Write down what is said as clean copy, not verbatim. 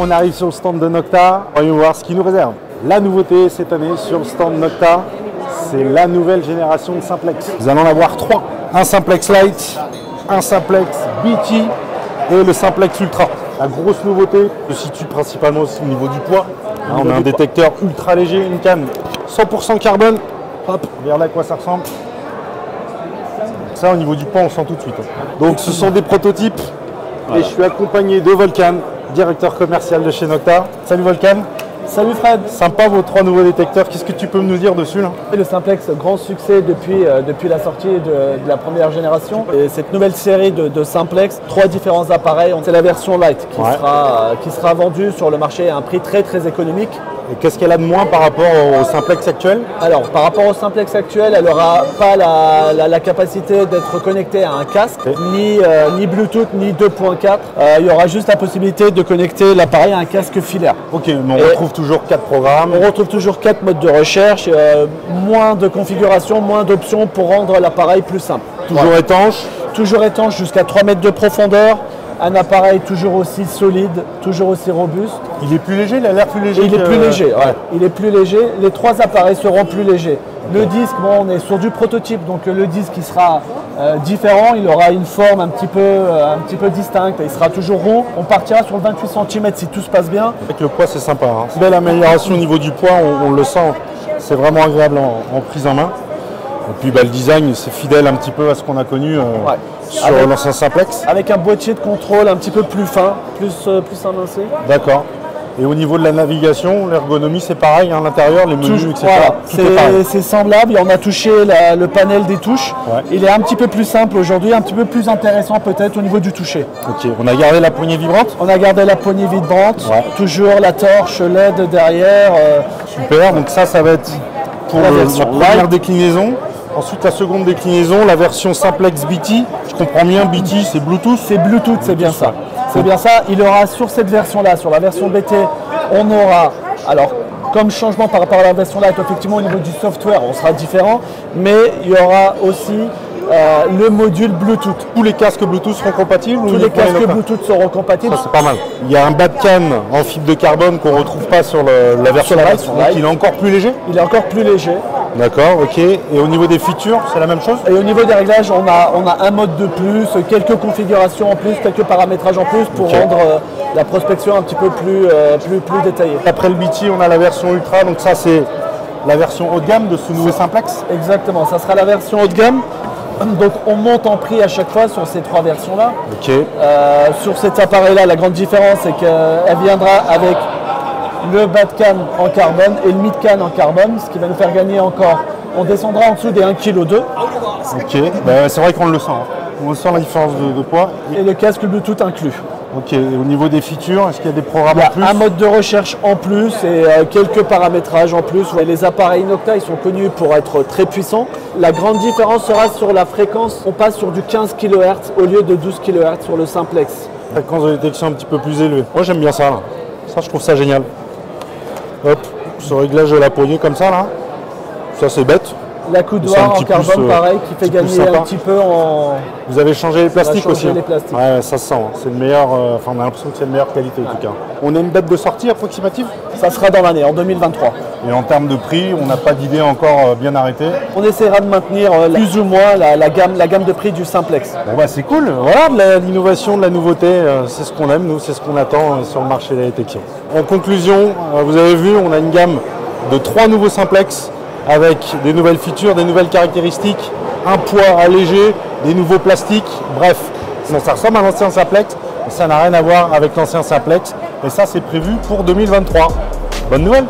On arrive sur le stand de Nocta. Voyons voir ce qui nous réserve. La nouveauté cette année sur le stand Nocta, c'est la nouvelle génération de simplex. Vous allez en avoir 3. Un simplex light, un simplex BT et le simplex ultra. La grosse nouveauté se situe principalement aussi au niveau du poids. Là, on a un détecteur ultra léger, une canne 100% carbone. Hop, regardez à quoi ça ressemble. Ça, au niveau du poids, on sent tout de suite. Donc, ce sont des prototypes. Et je suis accompagné de Volkan, directeur commercial de chez Nocta. Salut Volkan. Salut Fred. Sympa vos 3 nouveaux détecteurs. Qu'est-ce que tu peux nous dire dessus là? Le simplex, grand succès depuis la sortie de la première génération. Et cette nouvelle série de simplex, 3 différents appareils. C'est la version light qui sera vendue sur le marché à un prix très économique. Et qu'est-ce qu'elle a de moins par rapport au simplex actuel? Alors, par rapport au simplex actuel, elle n'aura pas la capacité d'être connectée à un casque, ni Bluetooth, ni 2.4. Il y aura juste la possibilité de connecter l'appareil à un casque filaire. Ok, mais on retrouve toujours 4 programmes. On retrouve toujours 4 modes de recherche, moins de configuration, moins d'options pour rendre l'appareil plus simple. Toujours étanche? Toujours étanche jusqu'à 3 mètres de profondeur. Un appareil toujours aussi solide, toujours aussi robuste. Il est plus léger, il a l'air plus léger. Il est plus léger, ouais. Il est plus léger. Les 3 appareils seront plus légers. Le disque, bon, on est sur du prototype, donc le disque il sera différent. Il aura une forme un petit peu distincte. Il sera toujours rond. On partira sur le 28 cm si tout se passe bien. Avec le poids, c'est sympa. Hein. Belle amélioration au niveau du poids, on le sent. C'est vraiment agréable en prise en main. Et puis le design, c'est fidèle un petit peu à ce qu'on a connu sur l'ancien simplex. Avec un boîtier de contrôle un petit peu plus fin, plus amincé. D'accord. Et au niveau de la navigation, l'ergonomie c'est pareil, à l'intérieur, les menus, etc. C'est semblable, on a touché le panel des touches. Ouais. Il est un petit peu plus simple aujourd'hui, un petit peu plus intéressant peut-être au niveau du toucher. Ok, on a gardé la poignée vibrante? On a gardé la poignée vibrante, toujours la torche LED derrière. Super, donc ça va être pour la première déclinaison. Ensuite, la seconde déclinaison, la version simplex BT. Je comprends bien, BT, c'est Bluetooth? C'est Bluetooth, c'est bien ça. C'est bien ça. Il aura sur cette version-là, sur la version BT, on aura, alors, comme changement par rapport à la version Lite, effectivement, au niveau du software, on sera différent, mais il y aura aussi le module Bluetooth. Tous les casques Bluetooth seront compatibles? Tous les casques Bluetooth seront compatibles. Ça, c'est pas mal. Il y a un bas de canne en fibre de carbone qu'on ne retrouve pas sur la version Lite. Donc il est encore plus léger? Il est encore plus léger. D'accord, ok. Et au niveau des features, c'est la même chose? Et au niveau des réglages, on a un mode de plus, quelques configurations en plus, quelques paramétrages en plus pour rendre la prospection un petit peu plus détaillée. Après le BT, on a la version Ultra, donc ça c'est la version haut de gamme de ce nouveau simplex? Exactement, ça sera la version haut de gamme. Donc on monte en prix à chaque fois sur ces 3 versions-là. Ok. Sur cet appareil-là, la grande différence c'est qu'elle viendra avec le bas de canne en carbone et le mid canne en carbone, ce qui va nous faire gagner encore. On descendra en dessous des 1,2 kg. Ok, c'est vrai qu'on le sent. On sent la différence de poids. Et le casque Bluetooth inclus. Ok, et au niveau des features, est-ce qu'il y a des programmes en plus? Un mode de recherche en plus et quelques paramétrages en plus. Les appareils Nocta, ils sont connus pour être très puissants. La grande différence sera sur la fréquence. On passe sur du 15 kHz au lieu de 12 kHz sur le simplex. Fréquence de détection un petit peu plus élevée. Moi j'aime bien ça là. Ça je trouve ça génial. Hop, ce réglage de la poignée comme ça là. Ça c'est bête. La coudoir en carbone pareil qui fait gagner un petit peu en... Vous avez changé les plastiques aussi? Les plastiques. Ouais, ça se sent. C'est le meilleur, on a l'impression que c'est de meilleure qualité en tout cas. On a une date de sortie approximative? Ça sera dans l'année, en 2023. Et en termes de prix, on n'a pas d'idée encore bien arrêtée? On essaiera de maintenir plus ou moins la gamme de prix du simplex. Bon bah c'est cool, voilà de l'innovation, de la nouveauté, c'est ce qu'on aime, nous, c'est ce qu'on attend sur le marché de la détection. En conclusion, vous avez vu, on a une gamme de 3 nouveaux simplex avec des nouvelles features, des nouvelles caractéristiques, un poids allégé, des nouveaux plastiques, bref. Ça ressemble à l'ancien simplex, mais ça n'a rien à voir avec l'ancien simplex. Et ça, c'est prévu pour 2023. Bonne nouvelle!